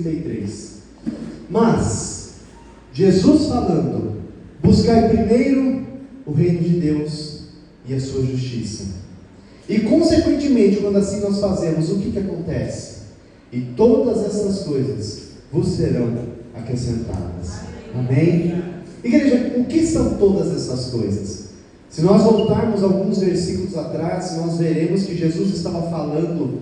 33. Mas Jesus falando: buscai primeiro o reino de Deus e a sua justiça, e consequentemente, quando assim nós fazemos, o que acontece? E todas essas coisas vos serão acrescentadas. Amém? Igreja, o que são todas essas coisas? Se nós voltarmos alguns versículos atrás, nós veremos que Jesus estava falando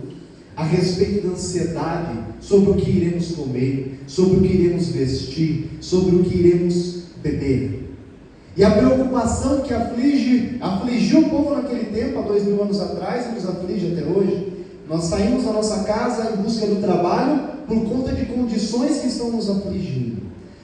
a respeito da ansiedade, sobre o que iremos comer, sobre o que iremos vestir, sobre o que iremos beber. E a preocupação que afligiu o povo naquele tempo, há 2000 anos atrás, e nos aflige até hoje. Nós saímos da nossa casa em busca do trabalho, por conta de condições que estão nos afligindo.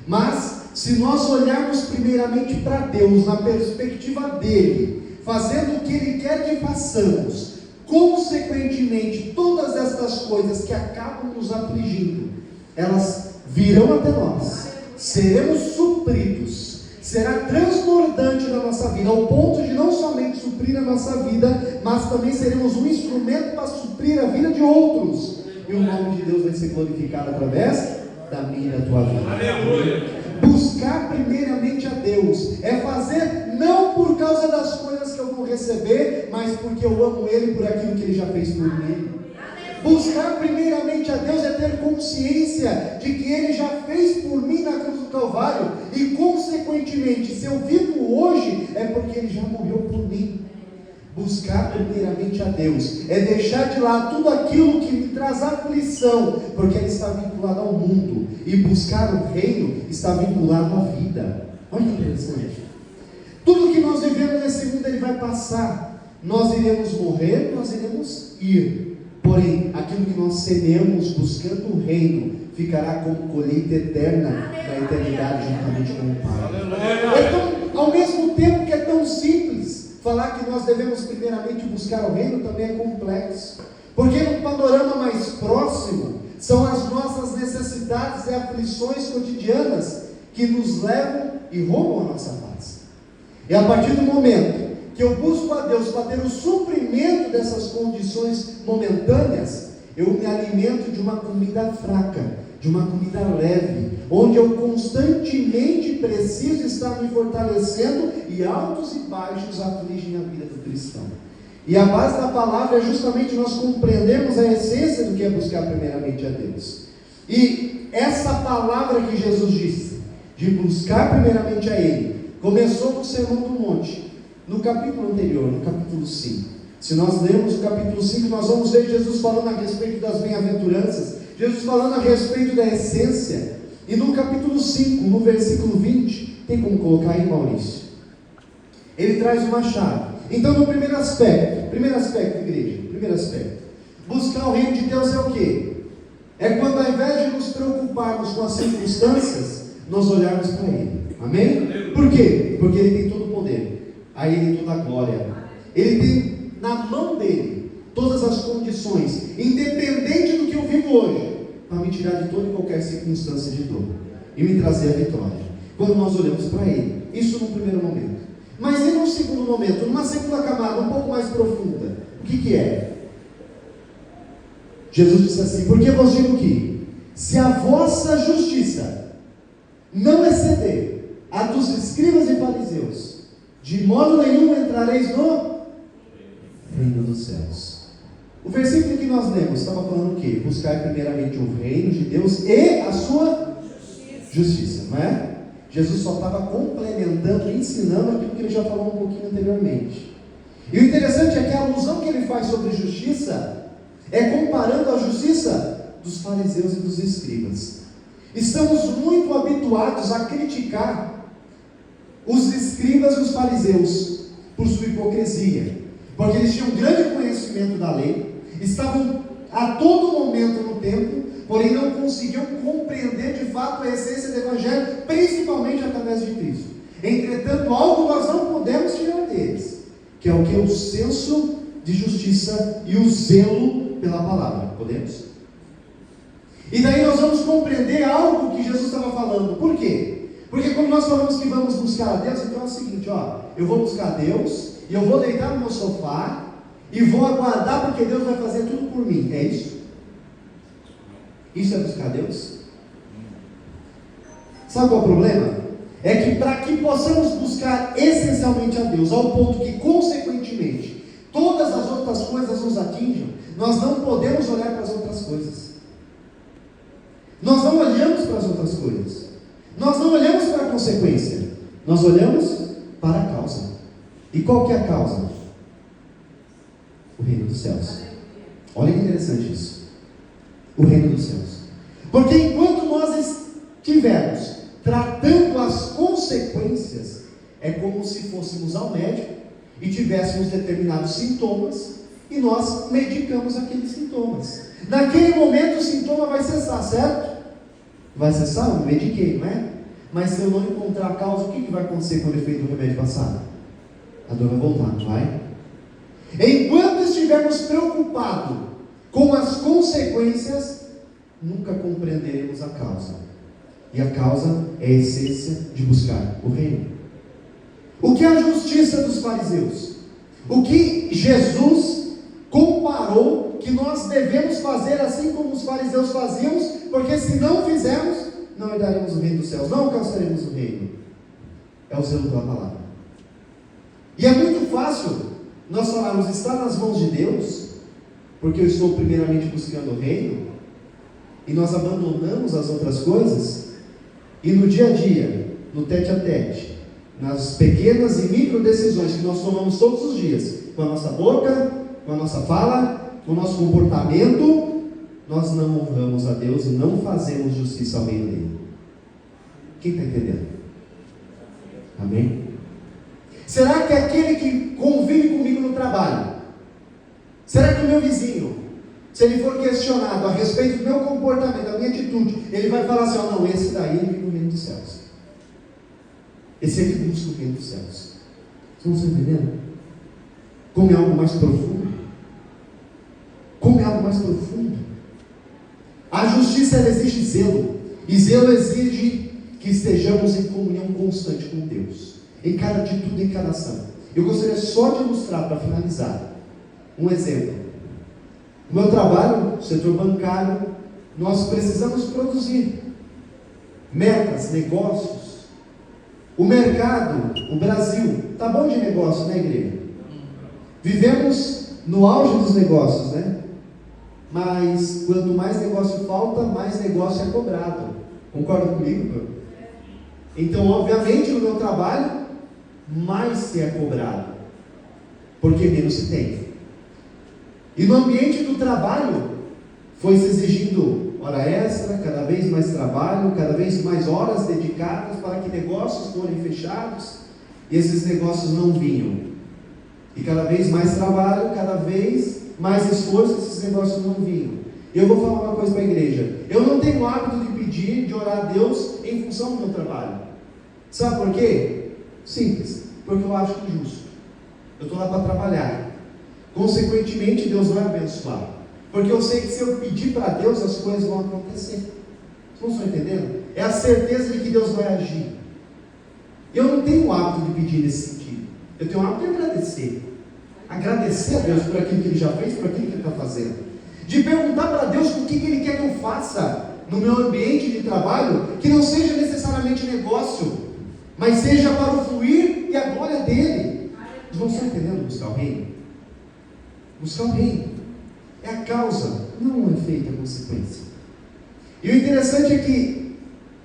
Mas, se nós olharmos primeiramente para Deus, na perspectiva dele, fazendo o que ele quer que façamos, consequentemente, todas estas coisas que acabam nos afligindo, elas virão até nós, seremos supridos, será transbordante na nossa vida, ao ponto de não somente suprir a nossa vida, mas também seremos um instrumento para suprir a vida de outros, e o nome de Deus vai ser glorificado através da minha e da tua vida. Aleluia. Buscar primeiramente a Deus é fazer não por causa das coisas que eu vou receber, mas porque eu amo Ele por aquilo que Ele já fez por mim. Buscar primeiramente a Deus é ter consciência de que Ele já fez por mim na cruz do Calvário, e consequentemente, se eu vivo hoje, é porque Ele já morreu por mim. Buscar primeiramente a Deus é deixar de lado tudo aquilo que me traz aflição, porque Ele está vinculado ao mundo, e buscar o reino está vinculado à vida. Olha que interessante. Tudo que nós vivemos nesse mundo, ele vai passar. Nós iremos morrer, nós iremos ir. Porém, aquilo que nós semeamos buscando o reino ficará como colheita eterna na eternidade juntamente com o Pai. Então, ao mesmo tempo que é tão simples falar que nós devemos primeiramente buscar o reino, também é complexo, porque no panorama mais próximo são as nossas necessidades e aflições cotidianas que nos levam e roubam a nossa paz. E a partir do momento que eu busco a Deus para ter o suprimento dessas condições momentâneas, eu me alimento de uma comida fraca, de uma comida leve, onde eu constantemente preciso estar me fortalecendo, e altos e baixos afligem a vida do cristão. E a base da palavra é justamente nós compreendermos a essência do que é buscar primeiramente a Deus. E essa palavra que Jesus disse, de buscar primeiramente a Ele, começou no Sermão do Monte, no capítulo anterior, no capítulo 5. Se nós lermos o capítulo 5, nós vamos ver Jesus falando a respeito das bem-aventuranças, Jesus falando a respeito da essência. E no capítulo 5, no versículo 20, tem como colocar aí, Maurício? Ele traz uma chave. Então, no primeiro aspecto, igreja, buscar o reino de Deus é o quê? É quando, ao invés de nos preocuparmos com as circunstâncias, nós olharmos para Ele. Amém? Por quê? Porque Ele tem todo o poder, a Ele toda a glória. Ele tem na mão dele todas as condições, independente do que eu vivo hoje, para me tirar de toda e qualquer circunstância de dor e me trazer a vitória. Quando nós olhamos para Ele, isso no primeiro momento. Mas e num segundo momento, numa segunda camada um pouco mais profunda, o que é? Jesus disse assim: porque vos digo que, se a vossa justiça não exceder a dos escribas e fariseus, de modo nenhum entrareis no reino dos céus. O versículo que nós lemos estava falando o quê? Buscar primeiramente o reino de Deus e a sua justiça, não é? Jesus só estava complementando, ensinando aquilo que ele já falou um pouquinho anteriormente. E o interessante é que a alusão que ele faz sobre justiça é comparando a justiça dos fariseus e dos escribas. Estamos muito habituados a criticar os escribas e os fariseus por sua hipocrisia, porque eles tinham grande conhecimento da lei, estavam a todo momento no templo, porém não conseguiam compreender de fato a essência do Evangelho, principalmente através de Cristo. Entretanto, algo nós não podemos tirar deles, que é o que? O senso de justiça e o zelo pela palavra. Podemos? E daí nós vamos compreender algo que Jesus estava falando. Por quê? Porque quando nós falamos que vamos buscar a Deus, então é o seguinte, eu vou buscar a Deus, e eu vou deitar no meu sofá, e vou aguardar porque Deus vai fazer tudo por mim. É isso? Isso é buscar Deus? Sabe qual é o problema? É que para que possamos buscar essencialmente a Deus, ao ponto que, consequentemente, todas as outras coisas nos atinjam, nós não podemos olhar para as outras coisas. Nós não olhamos para as outras coisas. Nós não olhamos para a consequência. Nós olhamos para a causa. E qual que é a causa? O reino dos céus. Olha que interessante isso. O reino dos céus. Porque enquanto nós estivermos tratando as consequências, é como se fôssemos ao médico e tivéssemos determinados sintomas e nós medicamos aqueles sintomas. Naquele momento o sintoma vai cessar, certo? Vai cessar? Eu mediquei, não é? Mas se eu não encontrar a causa, o que vai acontecer com o efeito do remédio passado? A dor vai voltar, não vai? Enquanto estivermos preocupados com as consequências, nunca compreenderemos a causa. E a causa é a essência de buscar o reino. O que é a justiça dos fariseus? O que Jesus comparou que nós devemos fazer assim como os fariseus faziam, porque se não fizermos, não herdaremos o reino dos céus, não alcançaremos o reino. É o zelo pela palavra. E é muito fácil nós falarmos, está nas mãos de Deus, porque eu estou primeiramente buscando o reino, e nós abandonamos as outras coisas, e no dia a dia, no tete a tete, nas pequenas e micro decisões que nós tomamos todos os dias, com a nossa boca, com a nossa fala, com o nosso comportamento, nós não honramos a Deus e não fazemos justiça ao reino dele. Quem está entendendo? Amém? Será que aquele que convive comigo no trabalho, será que o meu vizinho, se ele for questionado a respeito do meu comportamento, da minha atitude, ele vai falar assim, não, esse daí ele vive no reino dos céus. Esse aqui busca o reino dos céus. Vocês não estão entendendo? Como é algo mais profundo. Como é algo mais profundo. A justiça, ela exige zelo. E zelo exige que estejamos em comunhão constante com Deus. Em cada atitude, em cada ação. Eu gostaria só de ilustrar, para finalizar, um exemplo. No meu trabalho, setor bancário, nós precisamos produzir metas, negócios. O mercado, o Brasil, está bom de negócio, né, igreja? Vivemos no auge dos negócios, né? Mas quanto mais negócio falta, mais negócio é cobrado. Concorda comigo, meu? Então, obviamente, no meu trabalho, mais se é cobrado, porque menos se tem. E no ambiente do trabalho, foi se exigindo hora extra, cada vez mais trabalho, cada vez mais horas dedicadas para que negócios forem fechados, e esses negócios não vinham. E cada vez mais trabalho, cada vez mais esforço, esses negócios não vinham. Eu vou falar uma coisa para a igreja. Eu não tenho o hábito de pedir, de orar a Deus em função do meu trabalho. Sabe por quê? Simples. Porque eu acho justo. Eu estou lá para trabalhar. Consequentemente, Deus vai abençoar. Porque eu sei que se eu pedir para Deus, as coisas vão acontecer. Vocês não estão entendendo? É a certeza de que Deus vai agir. Eu não tenho o hábito de pedir nesse sentido. Eu tenho o hábito de agradecer. Agradecer a Deus por aquilo que Ele já fez, por aquilo que Ele está fazendo. De perguntar para Deus o que Ele quer que eu faça no meu ambiente de trabalho, que não seja necessariamente negócio, mas seja para o fluir e a glória dEle. Vocês não estão entendendo buscar o reino? Buscar o reino é a causa, não o efeito, a consequência. E o interessante é que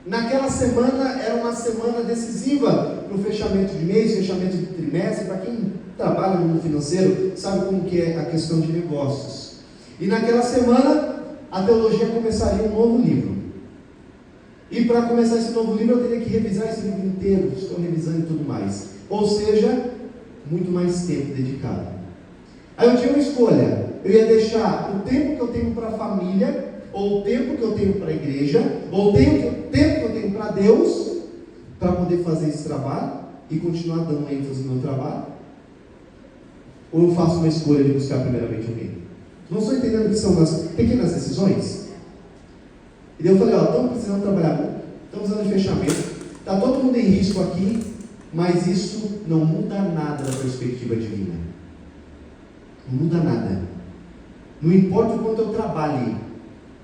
naquela semana era uma semana decisiva para o fechamento de mês, fechamento de trimestre. Para quem trabalha no mundo financeiro sabe como que é a questão de negócios. E naquela semana a teologia começaria um novo livro. E para começar esse novo livro eu teria que revisar esse livro inteiro, estou revisando e tudo mais. Ou seja, muito mais tempo dedicado. Aí eu tinha uma escolha. Eu ia deixar o tempo que eu tenho para a família, ou o tempo que eu tenho para a igreja, ou o tempo que eu tenho para Deus, para poder fazer esse trabalho e continuar dando ênfase no meu trabalho. Ou eu faço uma escolha de buscar primeiramente o reino. Não estou entendendo que são as pequenas decisões? E daí eu falei, estamos precisando trabalhar muito, estamos precisando de fechamento, está todo mundo em risco aqui, mas isso não muda nada da perspectiva divina. Não muda nada. Não importa o quanto eu trabalhe,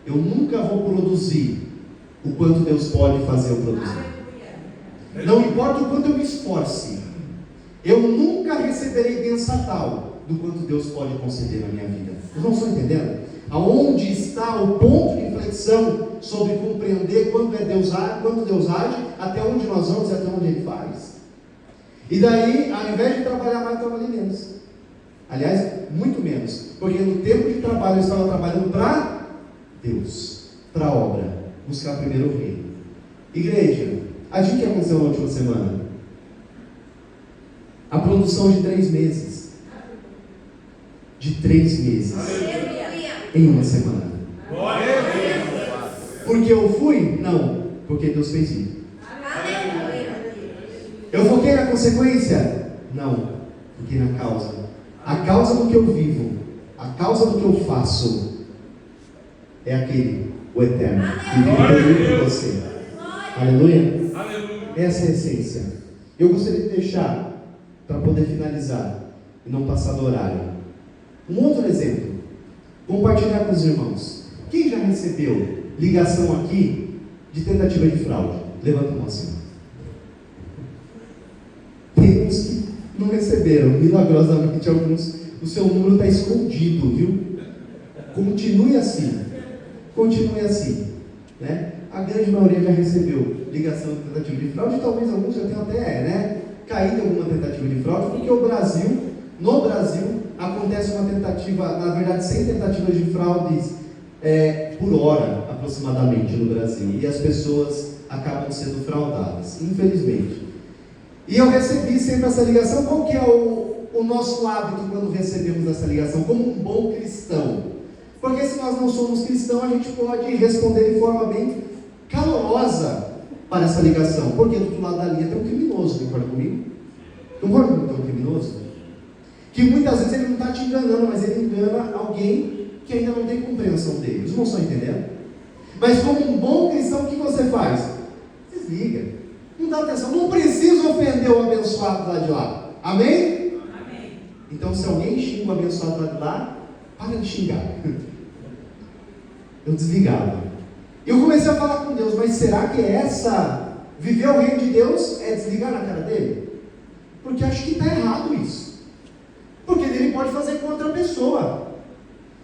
eu nunca vou produzir o quanto Deus pode fazer eu produzir. Não importa o quanto eu me esforce, eu nunca receberei bênção tal do quanto Deus pode conceder na minha vida. Vocês não estão entendendo? Aonde está o ponto de inflexão sobre compreender quanto Deus age, até onde nós vamos e até onde Ele faz? E daí, ao invés de trabalhar mais, eu trabalhei menos. Aliás, muito menos. Porque no tempo de trabalho eu estava trabalhando para Deus, para a obra, buscar primeiro o reino. Igreja, adivinha o que aconteceu na última semana? A produção de 3 meses. De 3 meses. Em uma semana. Porque eu fui? Não. Porque Deus fez isso. Eu foquei na consequência? Não. Foquei na causa. A causa do que eu vivo, a causa do que eu faço, é aquele, o eterno, que vive por você. Aleluia? Essa é a essência. Eu gostaria de deixar, para poder finalizar, e não passar do horário, um outro exemplo. Compartilhar com os irmãos. Quem já recebeu ligação aqui de tentativa de fraude? Levanta a mão assim. Tem uns que não receberam, milagrosamente alguns, o seu número está escondido, viu? Continue assim, né? A grande maioria já recebeu ligação de tentativa de fraude, e talvez alguns já tenham até, caído em alguma tentativa de fraude, porque no Brasil, acontece uma tentativa, na verdade 100 tentativas de fraudes por hora, aproximadamente, no Brasil, e as pessoas acabam sendo fraudadas, infelizmente. E eu recebi sempre essa ligação. Qual que é o nosso hábito quando recebemos essa ligação? Como um bom cristão. Porque se nós não somos cristãos, a gente pode responder de forma bem calorosa para essa ligação. Porque do outro lado da linha tem um criminoso, concorda comigo? Concorda comigo que tem um criminoso? Que muitas vezes ele não está te enganando, mas ele engana alguém que ainda não tem compreensão dele. Vocês não estão entendendo? Mas como um bom cristão, o que você faz? Desliga. Não dá atenção, não precisa ofender o abençoado lá de lá. Amém? Amém. Então, se alguém xinga o abençoado lá de lá, para de xingar. Eu desligava. Eu comecei a falar com Deus, mas será que viver o reino de Deus é desligar na cara dele? Porque acho que está errado isso. Porque ele pode fazer com outra pessoa.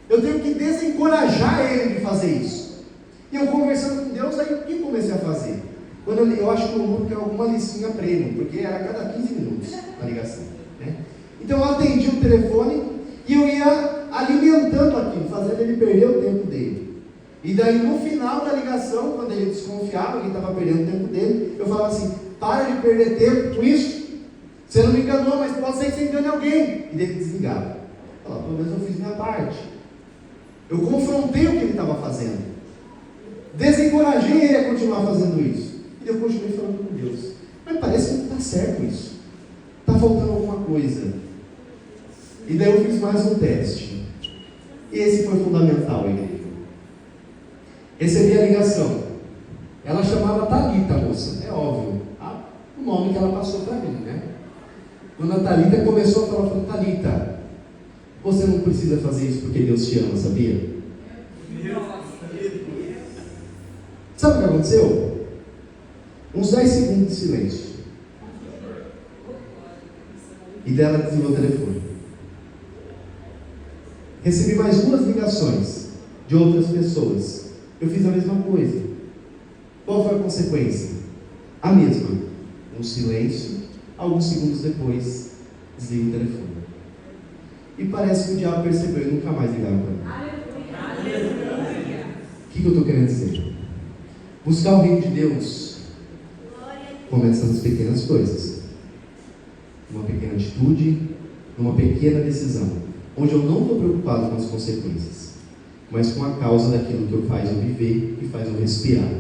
Eu tenho que desencorajar ele de fazer isso. E eu conversando com Deus, aí o que comecei a fazer? Eu acho que o número tem alguma listinha premium, porque era a cada 15 minutos a ligação, né? Então eu atendi o telefone e eu ia alimentando aquilo, fazendo ele perder o tempo dele. E daí no final da ligação, quando ele desconfiava que estava perdendo o tempo dele, eu falava assim: para de perder tempo com isso, você não me enganou, mas pode ser que você engane alguém. E daí ele desligava. Eu falava: pelo menos eu fiz minha parte. Eu confrontei o que ele estava fazendo, desencorajei ele a continuar fazendo isso. E eu continuei falando com Deus. Mas parece que não está certo isso. Está faltando alguma coisa. E daí eu fiz mais um teste. E esse foi fundamental, igreja. Recebi a ligação. Ela chamava Thalita, moça. É óbvio. O nome que ela passou para mim, né? Quando a Thalita começou a falar, eu falei: Thalita, você não precisa fazer isso porque Deus te ama, sabia? Sabe o que aconteceu? Uns 10 segundos de silêncio. E dela desligou o telefone. Recebi mais 2 ligações de outras pessoas. Eu fiz a mesma coisa. Qual foi a consequência? A mesma. Um silêncio. Alguns segundos depois, desliga o telefone. E parece que o diabo percebeu e nunca mais ligaram para mim. O que eu estou querendo dizer? Buscar o reino de Deus começa nas pequenas coisas. Numa pequena atitude, numa pequena decisão, onde eu não estou preocupado com as consequências, mas com a causa daquilo que eu faz eu viver e faz eu respirar,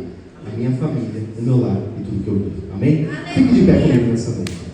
a minha família, o meu lar e tudo que eu vivo. Amém? Fique de pé comigo nessa noite.